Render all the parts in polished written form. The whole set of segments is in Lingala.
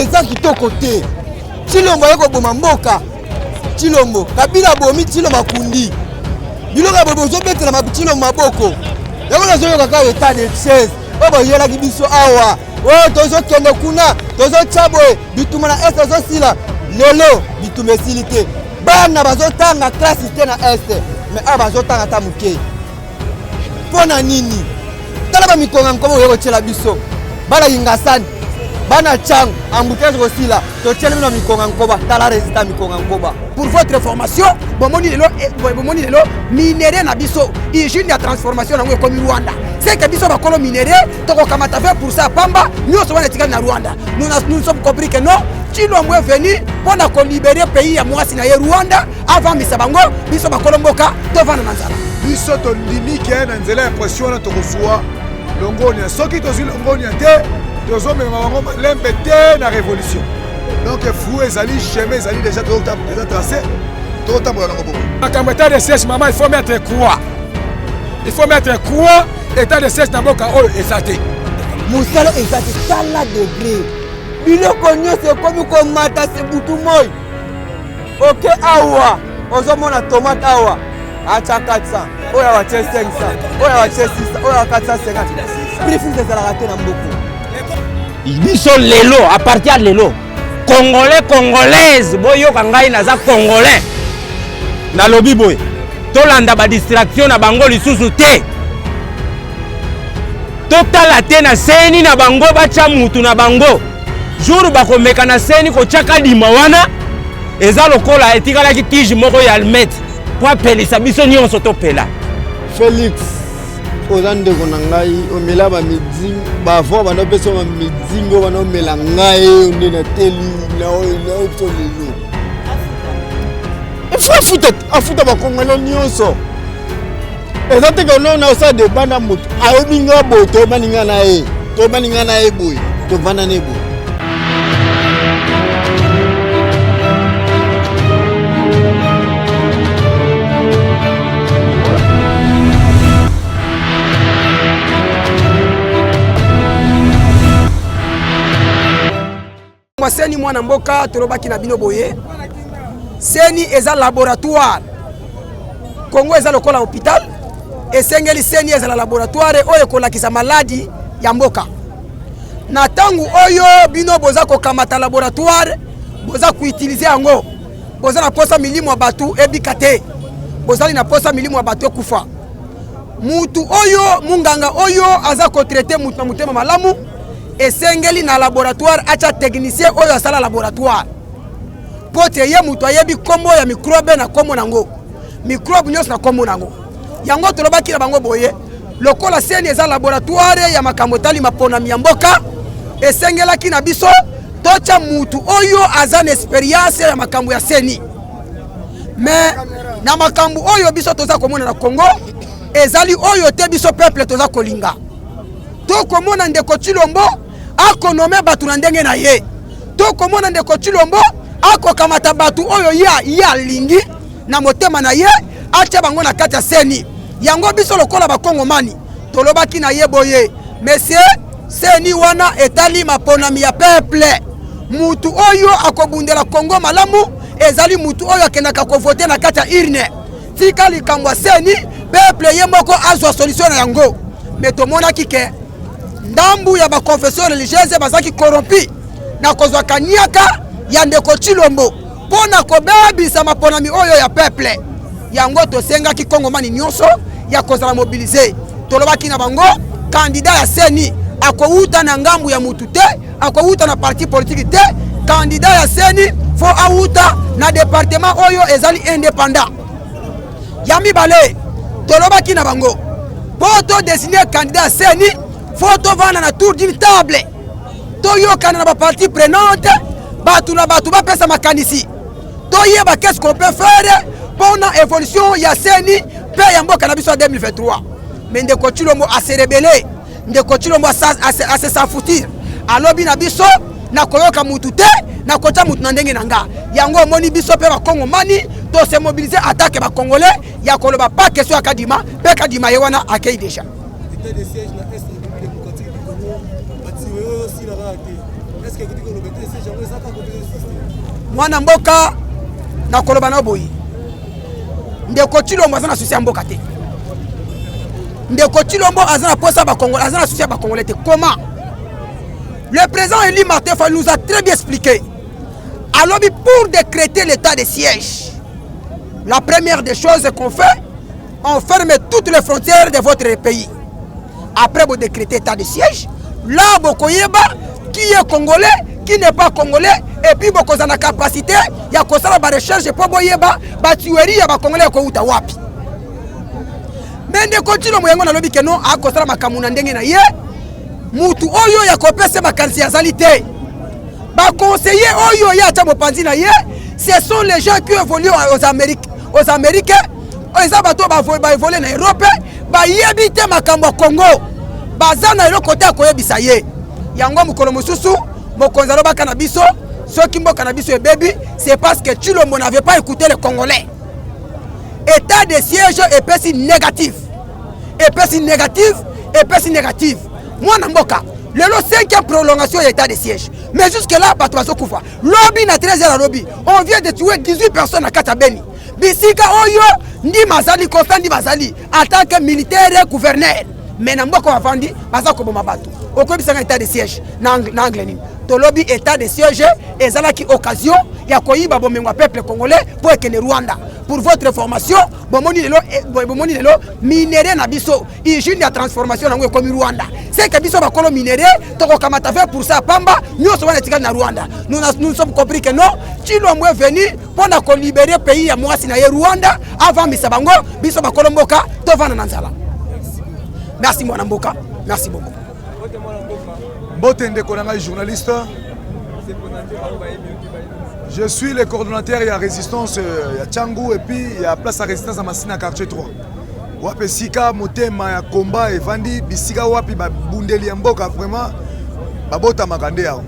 eza kitoko te. Chilombo yako boma mboka. Chilombo Kabila bomi Chilombo makundi. Biloko bobo betela mabutino maboko. Yako na zoyo kaka état de chaise. Obo yela kibiso awa. Oh tozo kende kuna, tozo chabwe, bituma na est tozo sila. Lelo bitume silite. Bana bazotanga classe te na est. Mais abazotanga ta muke. Pona nini? Tala ba mikonga nkomo yoko chela biso. Bala yingasani. Bana chang embouteillage aussi là to tchele na mikonga nkoba tala résultat mikonga nkoba. Pour votre information bomoni lelo minéré na biso usine ya transformation na comme Rwanda c'est que biso bakolo minéré to ko kamata 20% pamba nyoso wana tika na Rwanda nous sommes compris que non Chilombo est venu pour na ko libérer pays ya mwasi na Rwanda avant misabango biso bakolo mboka to vana manzala biso to ndimi ke na nzela impression na to kosuwa longonia soki to zui longonia te deux hommes et l'embêter la révolution. Donc fou ezali chemin ezali déjà tracé trop temps pour la bobo. En état de siège maman il faut mettre quoi? Il faut mettre quoi? État de siège na boka o exaté. Musalo exaté tala degré. Biloko nyose comme ko mata se butu moy. OK awa. Ozomona tomate awa. Acha 400. Oya wa 500. Oya wa 600. Oya 450. Prix de la raté na mboko. Ils sont lelo, à partir de lelo. Congolais, congolaise, boyo kangai naza congolais. Na lobi boy. Tolanda ba distraction na bango lisusu te. Totala te na seni na bango bacha mutu na bango. Jour bakomeka na seni ko chaka dima wana. Eza lokola etikala ki tiji moko ya almet. Po apelisa biso nyonso topela. Félix ozande konangai omela ba miding ba vo bana peso ba midingo bana omela ngai onde na teli na o to lelo afuta ba kongolo nyonso ezate ko na osa de bana mutu ayobinga boto baninga na e to baninga na e boy to vana nebo Seni mwana mboka tolobaki na bino boye seni eza laboratoire Congo eza lokola hôpital esengeli seni eza la laboratoire oyo kolakisa maladi ya mboka na tangu oyo bino boza kokamata laboratoire boza kuutiliser yango boza na posa milimo ya batu ebikate bozali na posa milimo ya batu kufa mutu oyo munganga oyo aza ko traiter mutu na mutema malamu esengeli na laboratoire acha technicien oyo asala laboratoire pote ye mutu ayebi kombo ya microbe na kombo nango microbe nyos na kombo nango yango tolobaki na bango boye lokola seni eza laboratoire ya makambo tali mapona miyamboka esengelaki na biso tocha mutu oyo aza na experience ya makambo ya seni mais na makambo oyo biso toza komona na Congo ezali oyo te biso peuple toza kolinga to komona ndeko Chilombo akonome batu na ndenge na ye to komona ndeko Chilombo akokamata batu oyo ya lingi na motema na ye acha bango na kati ya seni yango biso lokola bakongomani tolobaki na ye boye monsieur seni wana etali maponami ya peuple mutu oyo akobundela Congo malamu ezali mutu oyo akendaka kovote na kati ya urne tika likambo seni peuple ye moko azwa solution na yango mais tomona kike ndambu ya ba confession religieuse bazaki corrompi na kozwa kaniaka ya ndeko Chilombo pona kobebisa maponami oyo ya peuple yango tosenga ki kongomani nyonso ya kozala mobiliser tolobaki na bango candidat ya seni akouta na ngambu ya mutu te akouta na parti politique te candidat ya seni fo auta na département oyo ezali indépendant ya mibale tolobaki na bango poto désigner candidat ya seni faut vendre na tour d'une table toyokana na ba partie prenante batu na batu bapesa makanisi toyeba qu'est-ce qu'on peut faire pour na évolution ya seni pe ya mboka na biso 2023 mais ndeko Chilombo a se rebeller ndeko Chilombo a se s'enfoutir alobi na biso na koyoka mutu te na kota mutu na ndenge nanga yango moni biso pe ba kongomani to se mobiliser attaque ba congolais ya koloba pas question ya Kadima pe Kadima yewana akei déjà état de siège na est démocratique du Congo bati aussi la raté. Est-ce mwana mboka na koloba na boyi ndeko Tshilombo azana susi ya mboka te ndeko Tshilombo azana posa ba Congolais azana susi ya ba Congolais te. Comment? Le président Eli Martin Fayulu nous a très bien expliqué. Alors pour décréter l'état de siège, la première des choses qu'on fait, on ferme toutes les frontières de votre pays. Après vous décrétez l'état de siège, là vous koyeba qui est congolais, qui n'est pas congolais, et puis vous avez la capacité, il y a la recherche pour boyeba, ba tuerie ya ba congolais ko uta wapi. Mais ne continue moyengo na lobi que non a kosala makamuna ndenge na ye, mutu oyo ya kopesa makanisi ya zalité. Ba conseiller oyo ya ta mopanzi na ye, ce sont les gens qui évoluent aux Américains, ils abato ba évoluer na Europe, ba yebite makambo Congo. Bazana ilo côté akoyebisa ye. Yango mukolo mususu, mokonza loba kanabiso, soki mbo kanabiso e baby, c'est parce que Tshilombo n'avait pas écouté les Congolais. État de siège est pessi négatif. Et pessi négatif, et pessi négatif. Moi namboka, le 5e prolongation de l'état de siège. Mais jusque là, Batuazo Koufa. Lobby na 13h à lobby. On vient de tuer 18 personnes à Katabeni. Bisika Oyo, Ndi Mazali, Constant Ndi Mazali, en tant que militaire et gouverneur. Mais namboka wafandi, Bazako Bomabatu. Au cours de état de siège, n'anglais. To lobby état de siège, et ça qui occasion, il y a Koyiba Bomengwa peuple congolais pour que Rwanda. Pour votre information, bomoni lelo minéré na biso, hygiène ya transformation na comme Rwanda. C'est que biso bakolo minéré, toko kamata fait pour ça pamba, nous sommes na Rwanda. Nous sommes compris que non, Tshilombo est venu pour na libérer pays ya mwasi na Rwanda avant misabango, biso bakolo mboka to vana na nzala. Merci mwana mboka, merci beaucoup. Botende Konanga journaliste. Je suis le coordonnateur et la résistance à Tchangou et puis il y a place à résistance à Massina quartier 3. Wape sika motema ya combat et vandi bisika wapi ba bundeli ya mboka vraiment babota makande yao.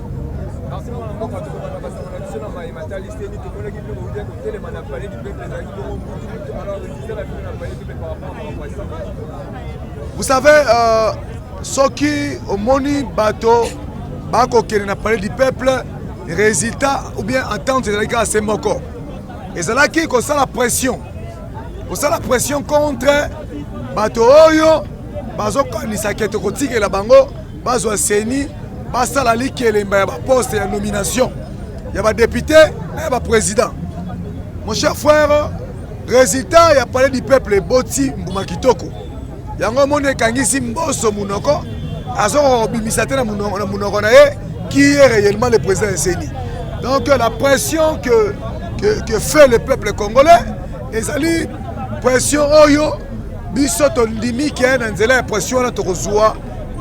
Vous savez soki omoni bato bako kene na parler du peuple résultat ou bien entente de l'égal à ces moko. Et c'est là qu'il y a la pression. Pour ça la pression contre bato oyo bazo kanisa keto kotike la bango bazo seni basa la ligue elemba ya poste ya nomination. Il y a ba député et ba président. Mon cher frère, résultat il y a parlé du peuple boti mbuma kitoko. Yango mone kangisi mboso munoko azo bimisate na munoko na ye qui est réellement le président de Séni. Donc la pression que fait le peuple congolais, et ali pression oyo biso to ndimi ki na nzela pression na tokozwa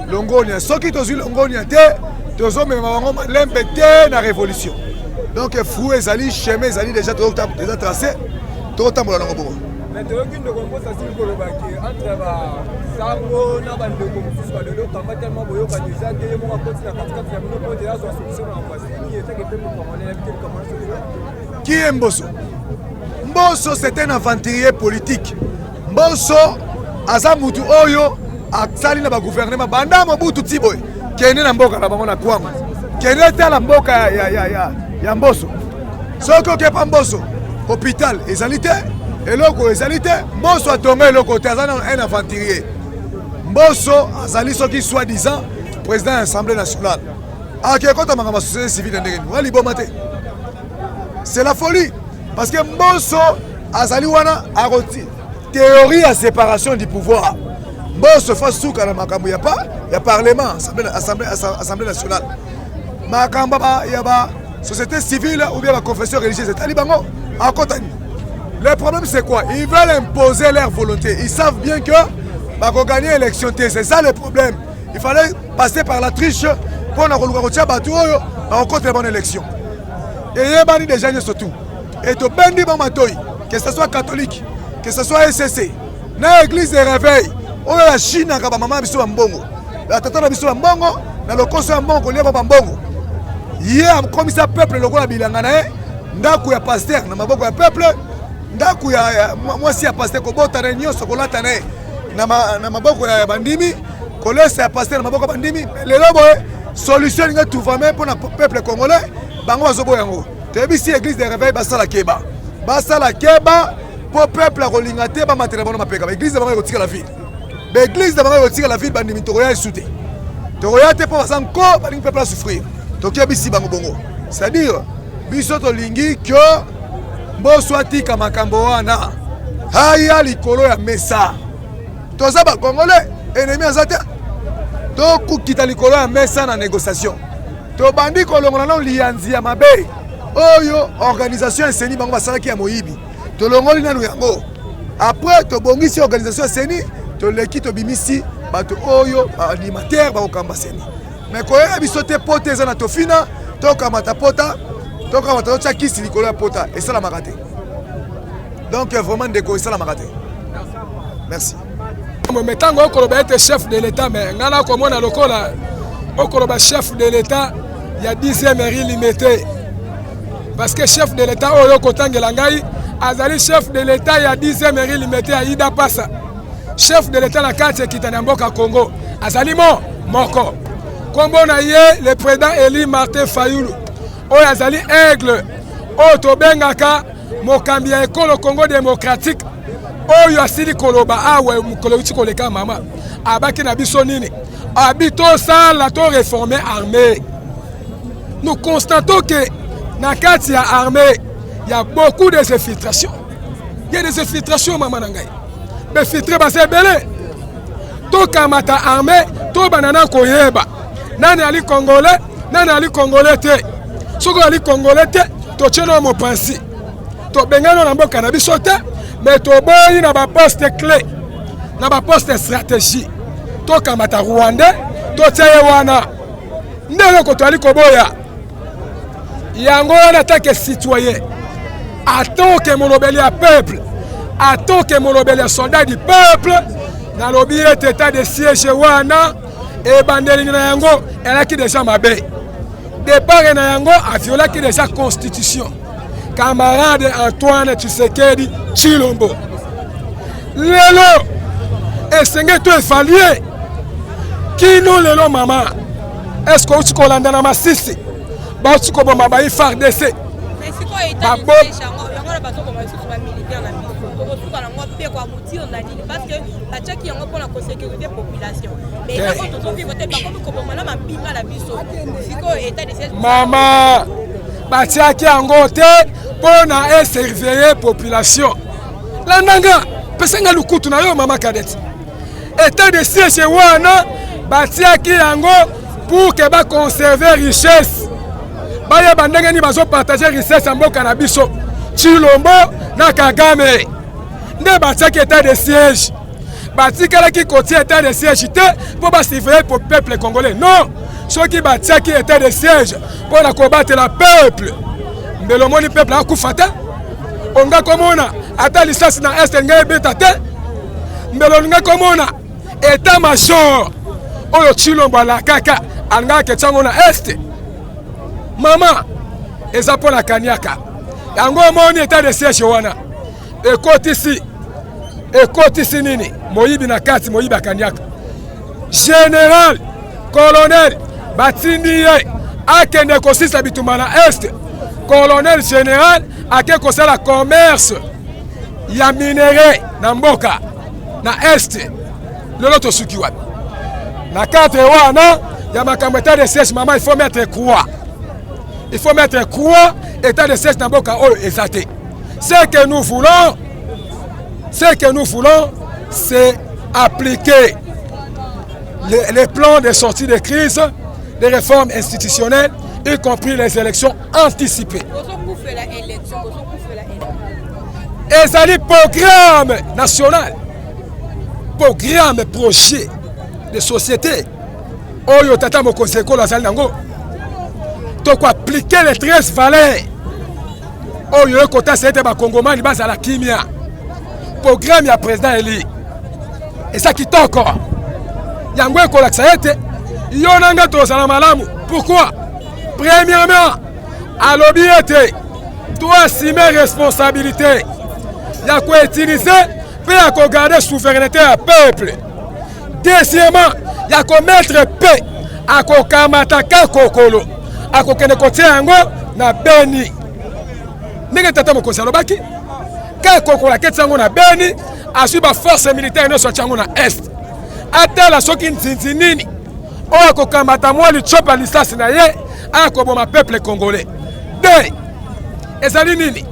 longonia soki tozwi longonia te tozo mema bango malembe te na révolution. Donc fou ezali chemin ezali déjà tracé to tambola nango bongo. Mais aucune de compo ça c'est pour le bac entre sango na bande comme ça le combat tellement boyo ka déjà que mon rapporte la 44 ya mon point de la solution en face qui était que pour commander comment qui est Mbosso? Mbosso c'est un aventurier politique. Mbosso azamutu oyo aksali na ba gouvernement banda Mobutu Tiboy kene na mboka na bango na kwangu kene ta la mboka ya Mbosso soko ke pa Mbosso hôpital ezalité eloko ezalité Mbosso atonga eloko te azana un aventurier. Mbosso azali soki soi-disant président de l'Assemblée nationale akekota makama société civile ndenge wali bomate. C'est la folie parce que Mbosso azali wana aroti théorie à séparation du pouvoir. Mbosso fa suka na makambo ya pa ya parlement assemblée nationale makambo ya ba société civile ou bien la confession religieuse etali bango akotani. Le problème c'est quoi? Ils veulent imposer leur volonté. Ils savent bien que pour gagner l'élection, c'est ça le problème. Il fallait passer par la triche pour rencontrer la bonne élection. Et il y a déjà surtout. Et tout que ce soit catholique, que ce soit SCC, dans l'église de réveil, on a la Chine, maman biso mbongo, la tata biso mbongo, na le conseil mbongo, lié mbongo. Hier, comme ça peuple le roi bilangana, ndaku ya pasteur na maboko ya peuple. Ndaku ya mwasi ya pasteur kobota na nyoso kolata na maboko ya bandimi kolesa ya pasteur na maboko ya bandimi lelo boye solution nga tout va même pour le peuple congolais bango bazobo yango tebisi église de réveil basala keba pour peuple a rolingate ba matela bono mapeka église de bango kotika la ville l'église de bango kotika la ville bandimi toroya esute toroya te pour basanko balingi peuple a souffrir tokebisi bango bongo c'est-à-dire biso to lingi que boso atika makambo wana haya likolo ya mesa toza ba congolais ennemi azate donc kita likolo ya mesa na négociation to bandi kolongola na lianzi ya mabe oyo organisation eseni bango basalaki ya moyibi to longoli nanu yango après to bongisi organisation eseni to leki to bimisi bato oyo animateur ba okamba seni mais koyeba biso te pote eza na tofina to kamata pota to kamata to chakisi likolo ya pota et ça la makate donc vraiment ndeko ça la makate merci. Mais tant que tu es chef de l'État, mais comme on a le chef de l'État, il y a 10e mairie limité. Parce que chef de l'État, Azali chef de l'État, il y a 10e mairie limité à Ida Passa. Chef de l'État, la carte qui est en Congo. Azali Moko. Comme on a le président Eli Martin Fayoulou. Oyo Azali Aigle. Oyo Bengaka, Mokambia Eko, le Congo démocratique. Oyo asili koloba awe mukolo uti koleka mama abaki na biso nini abito ça la to réformer armée. Nous constatons que na kati ya armée il y a beaucoup de infiltrations. Il y a des infiltrations mama nangai. Be filtrer ba se belé. To kamata armée to banana koyeba. Nani ali congolais te. Soko ali congolais te to tcheno mo pensi. To bengano na mboka na biso te. Mais tu as un poste clé, un poste stratégie. Tu as un Rwandais, tu as un il y a un attaque citoyen. Attends que mon peuple, attends que mon soldat du peuple, dans le état de siège wana et bandeli na yango, elle a qui déjà mabé. Départ na yango a violé qui déjà constitution. Camarade Antoine Tshisekedi Chilombo. Lelo, esenge to efalier. Kino lelo mama. Est-ce que tu kolanda na masisi? Ba tu ko bomba ba FARDC. Mais si ko eta ni chango, yango ba ko ba su ba militaire na biso. Ko su kana ngo pe kwa muti on dani parce que ba chaki yango pour la sécurité population. Mais quand to vivre te ba ko bomba na mapinga la biso. Si ko eta de cette mama ba chaki yango te pour na surveiller population. La nanga pesenga lukutu na yo mama cadette. État de siège wana batiaki yango pour que ba conserver richesse. Baya bandenge ni bazo partager richesse en mboka na biso. Chilombo na Kagame. Ne batiaki état de siège. Batikala ki koti état de siège te pour ba surveiller pour peuple congolais. Non, ceux qui batiaki état de siège pour la combattre le peuple. Mais le monde peuple a koufata. On ga komona ata licence na est ngai beta te. Mais le nga komona état major oyo Chilombo la kaka anga ke tsango na est. Mama eza pona kaniaka. Yango moni état de siège wana. Ekoti si nini moyibi na kati moyiba kaniaka. Général, colonel batindi akende kosisa bituma na est. Colonel général ake kosala commerce ya minéré na mboka na est. Lolo to suki wapi. Na kate wana ya makambo état de siège mama il faut mettre croix. Il faut mettre croix état de siège na mboka oyo ezate. Ce que nous voulons, c'est appliquer les plans de sortie de crise, des réformes institutionnelles, y compris les élections anticipées. Et ça dit programme national, programme projet de société. Oyo tata mokoseko la nango. Donc appliquer les 13 valeurs. Oyo kota c'était ba Congomani basa la kimia. Programme ya président Eli. Et ça qui toko. Yango ekola ksayete. Yonanga to sala malamu. Pourquoi? Premièrement, à l'obéité, doit assumer responsabilité. Il y a quoi utiliser pour garder souveraineté à peuple. Deuxièmement, il y a quoi mettre paix akokamata ka kokolo akokende kotia yango na Beni ndenge tata mokonzi alobaki ka kokolo aketi yango na Beni asui baforce militaire nyonso atia yango na est atala soki nzinzi nini oyo akokamata mwa lichopa lisasi na ye akoboma peuple congolais de ezali nini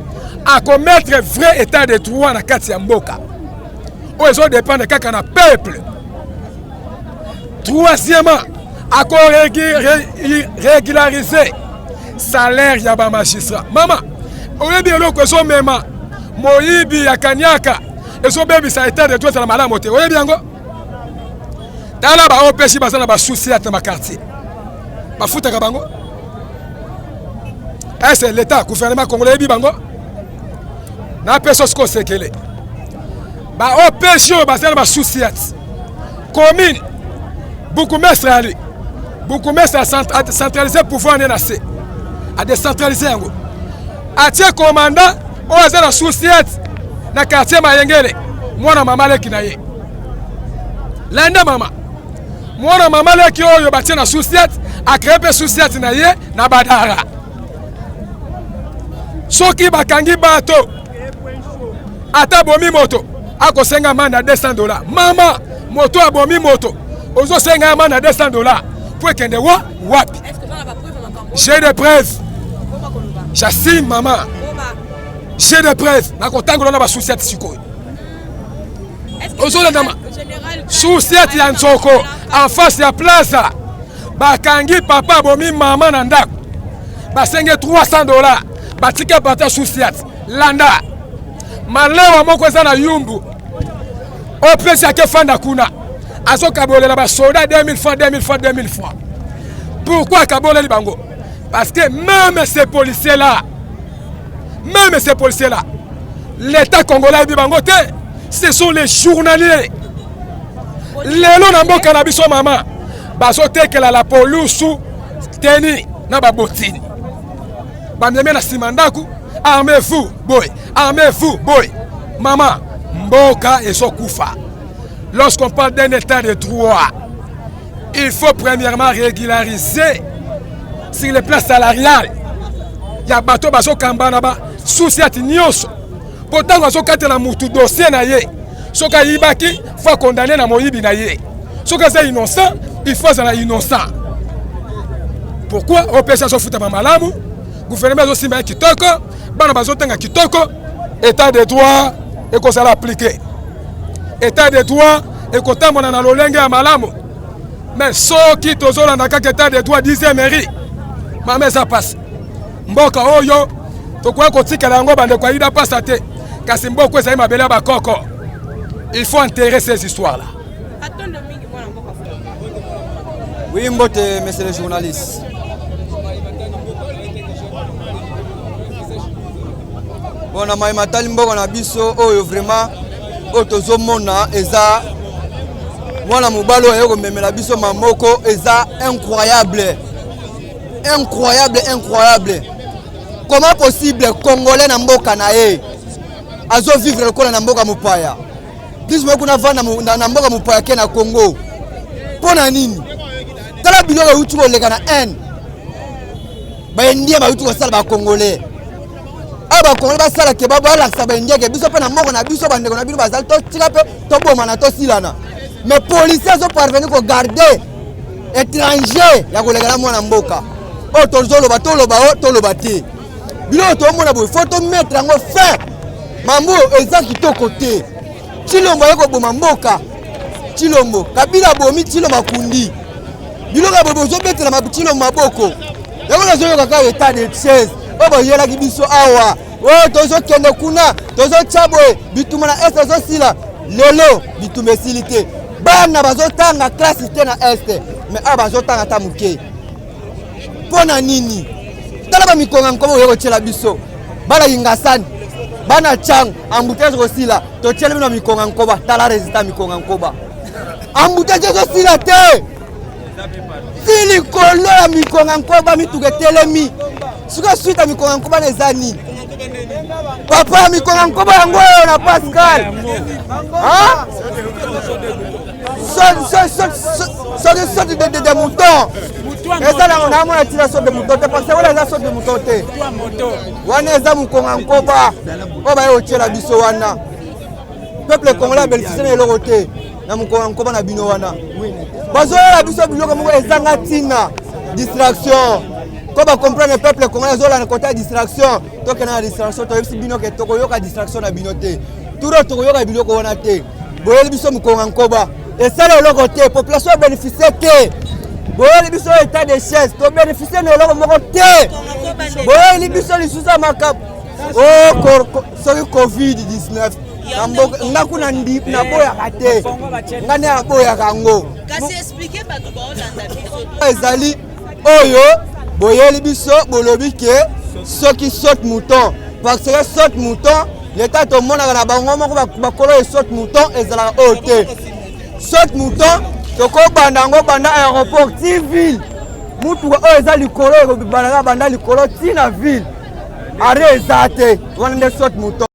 akomettre vrai état de droit na kati ya mboka oyo ezodépendre kaka na peuple. Troisièmement, ako régulariser salaire ya ba magistrat. Mama, oyebi eloko ezo mema moyibi ya kanyaka ezo bebisa état de droit na malamu te. Oyebi yango tala ba OPC basana ba souci ya ma quartier bafutaka bango. C'est l'état gouvernement congolais bi bango na peso sko sekele ba OPC basana ba souci ya commune beaucoup mestre ali beaucoup mestre a centraliser pouvoir na C a décentraliser yango atie commandant o azana souci na quartier Mayengele mwana mama leki na ye landa mama mwana mama leki oyo batie na souci a créer pe souci na ye na badara soki bakangi bato ata bomi moto akosenga mana $200 mama moto abomi moto ozo senga mana $200 pour kende wapi j'ai des preuves j'assume maman j'ai des preuves na kotangola na ba souciat sikoyo ozo ndama souciat ya Nzoko en face ya plaza bakangi papa abomi mama na ndako basenge $300 batika bata souciat landa malewa moko za na yumbu opesi ake fanda kuna aso kabolela ba soda 2000 francs. Pourquoi kabolela bango? Parce que même ces policiers là l'état congolais bi bango te, ce sont les journaliers. Lelo na mboka na biso mama baso tekela la polusu teni na ba botini bameme na simandaku armez-vous boy maman mboka eso kufa. Lorsqu'on parle d'un état de droit, il faut premièrement régulariser sur les places salariales. Il y a bateau baso kambana ba souciati nyonso. Pourtant baso katela mutu dossier na ye. Soka yibaki faut condamner na moyibi na ye. Soka c'est innocent, il faut ça innocent. Pourquoi OPC so futa malamu? Gouvernement zo simba kitoko, bana bazo tanga kitoko, état de droit et qu'on ça l'appliquer. État de droit et kotambo na lolenge ya malamu mais soki tozolanda kaka état de droit 10e mairie mama ça passe mboka oyo tokoya kotikala yango bande kwa ida pasa te kasi mboko ezali mabele ya bakoko. Il faut enterrer ces histoires là. Oui mbote monsieur le journaliste. Bona mai matali mboko na biso oyo vraiment otozomona eza mwana mobalo oyo komemela biso mamoko eza incroyable. Comment possible congolais na mboka na ye azo vivre lokola na mboka mupaya plus moi kuna vana na mboka mupaya ke na Congo pona nini tala biloko utu koleka na N ba ndia ba utu kosala ba congolais aba congolais ba sala ke ba la saba ndia ke biso pe na mboka na biso bandeko na bino bazali to tika pe to boma na to silana mais policiers sont parvenus ko garder étranger ya koleka na mwana mboka o tozolo ba to loba te biloko to mona bo faut to mettre ngo fin mambo eza kitoko te Chilombo yako boma mboka Chilombo kabila bomi Chilombo makundi biloko bobo zo betela mabutino maboko yako na zoyo kaka état de siège obo yela kibiso awa o tozo kende kuna tozo chabwe bituma na est zo sila lelo bitume silité bana bazotanga classe te na est mais aba bazotanga ta muke pona nini tala ba mikonga nkomo yoko chela biso bana ingasani bana chang embouteillage kosila to chela bino mikonga nkoba tala résultat mikonga nkoba embouteillage kosila te sili kolo ya mikonga nkoba mituke telemi suka suite mikonga nkoba nezani papa mikonga nkoba yango na Pascal soki sorte de mouton ezala namona tina sorte de mouton te parce que wana eza sorte de mouton te wana eza mokonga nkoba oyo baye otiela biso wana peuple congolais abénéficie na eloko te na mokonga nkoba na bino wana bazoyola biso biloko moko ezanga ntina distraction ko bacomprendre peuple congolais ezola na kota ya distraction tokende na distraction toyebisi bino ke tokoyoka distraction na bino te turo tokoyoka biloko wana te boyeli biso mokonga nkoba esala eloko te population bénéficie te boyeli biso état de chaise tobénéficie na eloko moko te boyeli biso lisusu ya makambo soki covid-19 nga kuna naboyaka te nga nde naboyaka yango ezali oyo boyeli biso bolobi ke soki saute mouton parce que saute mouton l'état tomonaka na bango moko bakolo e saute mouton ezalaka oyo te saute mouton tokobanda yango banda aéroport ti ville mutuka oyo eza likolo ekobandaka banda likolo ti na ville are eza te wana nde saute mouton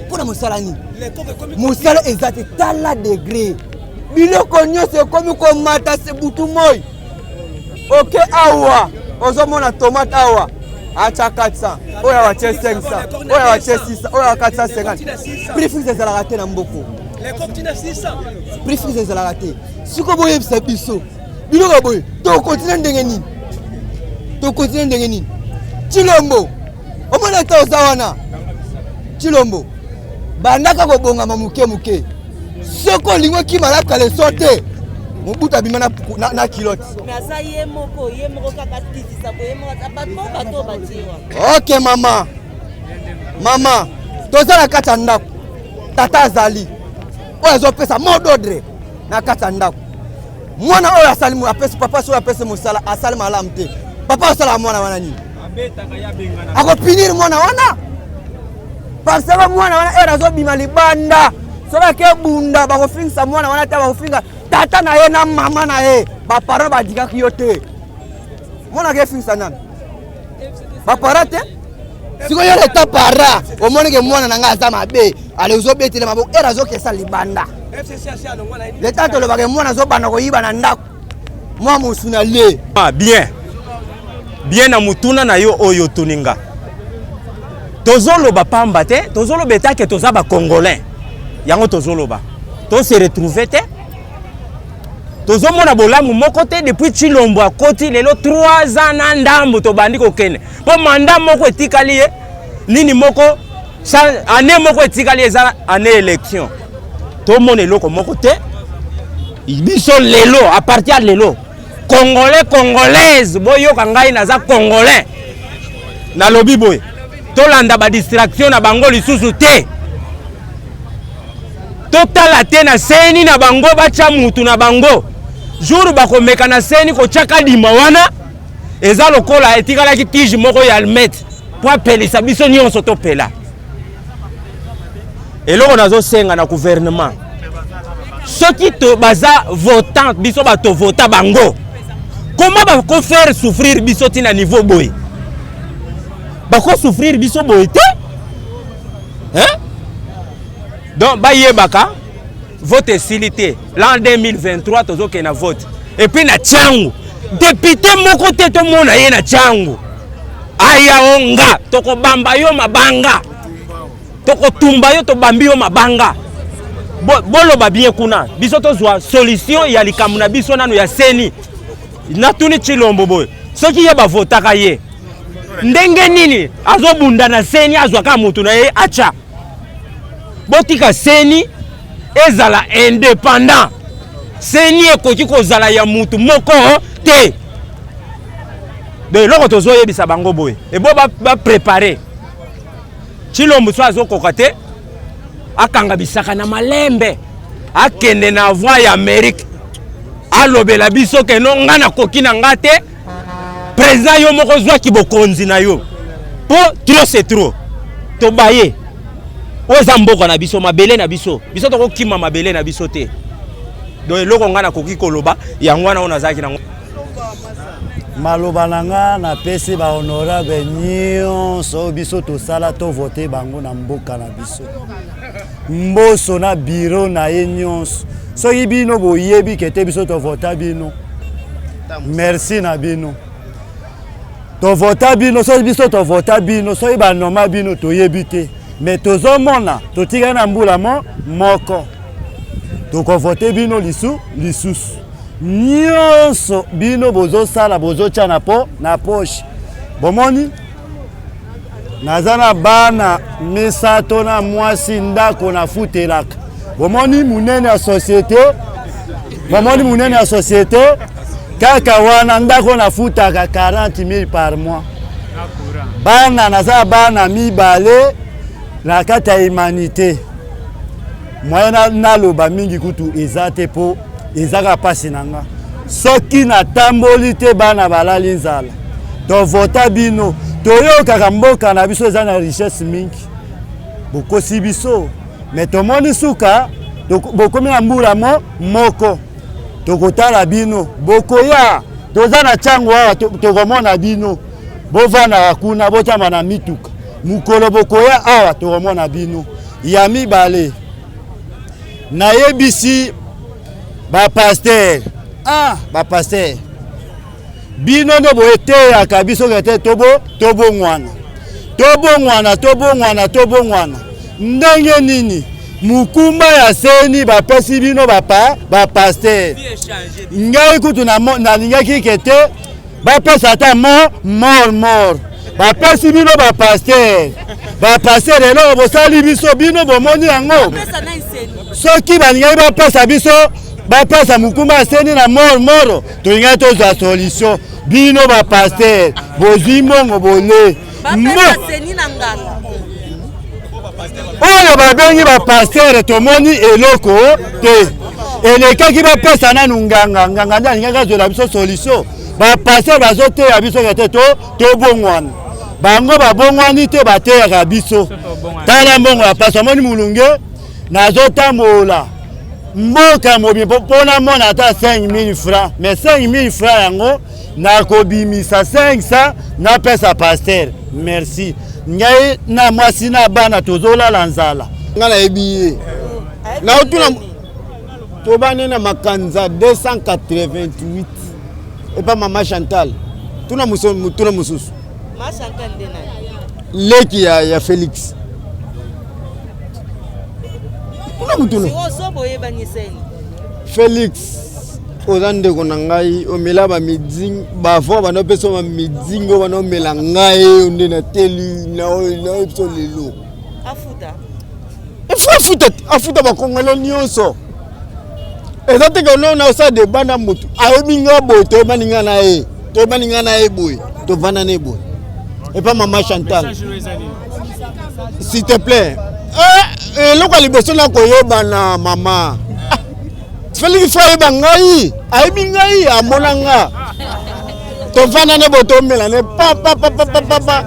mpona mosala nini mosala eza te tala degré biloko nyonso ekomi komata se butu moi oke awa ozomona tomate awa acha 400 oyo awatie 500 oyo awatie 600 oyo awa 450 prix fixe ezalaka te na mboko prix fixe ezalaka te siko boyebisa biso biloko boye tokontinue ndenge nini Chilombo omona ta oza wana Chilombo bandaka kobongama muke soko olingo kimalaka leso te mobuta bima na kilote ok mama toza na kati ya ndako tata azali oyo azopesa mot d'ordre na kati ya ndako mwana oyo asali apesi papa soyo apesi mosala asali malamu te papa osala mwana wana nini akopinir mwana wana parce que mwana wana era azobima libanda soki akebunda bakofingisa mwana wana te bakofinga tata na ye na mama na ye baparent badikaki yo te mwana akefingisa nani bapara te sikoyo leta para omoneke mwana na nga aza mabe ale ozobetele maboko era azokesa libanda leta tolobaka mwana azobanda koyiba na ndako mwa mosuna le bien na mutuna na yo oyo tuninga tozoloba pamba te tozoloba etake toza bacongolais yango tozoloba to se retrouver te tozomona bolamu moko te depuis Chilombo akoti lelo 3 ans na ndambo tobandi kokene po manda moko etikali ye nini moko année moko etikali eza année élection tomona eloko moko te biso lelo à partir de lelo congolais congolaise boyoka ngai naza congolais na lobi boye tolanda ba distraction na bango lisusu te totala te na seni na bango bacha mutu na bango jour bakomeka na seni kochaka dima wana eza lokola etikala ki tiji moko ya almet po apelisa biso nyonso topela eloko nazo senga na gouvernement soki to baza votant biso bato vota bango comment bako faire souffrir biso tina niveau boy bako souffrir biso boy te hein donc bayebaka vote esilité l'an 2023 tozoke na vote et puis na changu député moko te to mona ye na changu aya onga toko bamba yo mabanga toko tumba yo to bambi yo mabanga boloba bien kuna biso tozwa solution ya likamu na biso nanu ya seni natuni Chilombo boy soki ye bavotaka ye ndenge nini azobunda na seni azwaka mutu na ye acha botika seni ezala indépendant seni ekoki kozala ya mutu moko te de loko tozoyebisa bango boye ebo ba préparer Chilombo so azokoka te akanga bisaka na malembe akende na voie ya Amérique alobela biso ke no nga na koki na nga te président yo moko zwa ki bokonzi na yo po trop c'est trop to baye oza mboka na biso mabele na biso biso to kokima mabele na biso te do eloko nga na koki koloba yango wana ona zaki na maloba nanga na pesi ba honorable nyonso biso to sala to voter bango na mboka na biso mboso na bureau na ye nyonso so yibino boyebi kete biso to vota bino merci na bino to vota bino so biso to vota bino so iba noma bino to yebite mais tozomona to tika na mbula moko to ko voter bino lisusu nyonso bino bozo sala bozo tia na poche bomoni naza na bana misato na mwasi ndako na futelaka bomoni munene ya société kaka wana ndako na futaka 40,000 par mois bana naza bana mibale na kati ya humanité moya naloba mingi kutu eza te po ezaka pasi nanga soki na tamboli te bana balali nzala to vota bino toyokaka mboka na biso eza na richesse mingi bokosi biso mais tomoni suka bokomi na mbula moko tokotala bino bokoya toza na chango awa tokomona bino bovanda kuna botamba na mituka mukolo bokoya awa tokomona bino ya mibale nayebisi bapaster bapaster bino ndo boeteyaka biso kete tobongwana ndenge nini mukumba ya seni bapesi bino bapaster ngai kutu nalingaki kete bapesa ata mort bapesi bino bapaster lelo bosali biso bino bomoni yango soki balingaki bapesa biso bapesa mukumba ya seni na mort tolingaki tozwa solution bino bapaster bozwi mbongo bole oyo babengi bapaster tomoni eloko te elekaki bapesa nanu nganga nde alingaki azwela biso solution bapaster bazoteya biso kete tobongwana bango babongwani te bateyaka biso tala mbongo ya pasi omoni mulunge nazotambola mboka mobimba mpona mona ata 5000 francs mais 5000 francs yango nakobimisa 500 napesa pasteur merci ngai na mwasi na bana tozolala nzala nga nayebi ye naotuna tobane na makanza 288 epa mama Chantal tuna mosusu leki ya Félix tuna mutuna Félix oza ndeko na ngai omela bavo banopesa bamidingo banomela ngai onde na teli na ebiso lelo afuta bakongole nyonso eza teke ono osa deba na motu ayebi nga boye toyebani nga na ye boye tovanda na ye boye epa mama Chantal s'il te plaît eloko ya liboso nakoyeba na mama Félix fo ayeba ngai ayebi ngai amona nga tovanda ne boye tomela ne papa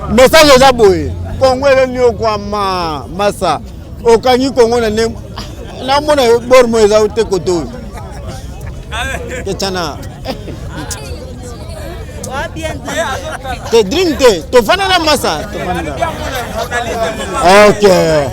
message eza boye kongo eleni okwama masa okangi kongo na ne namona bormo eza te koto ketana te drink te tovanda na masa okay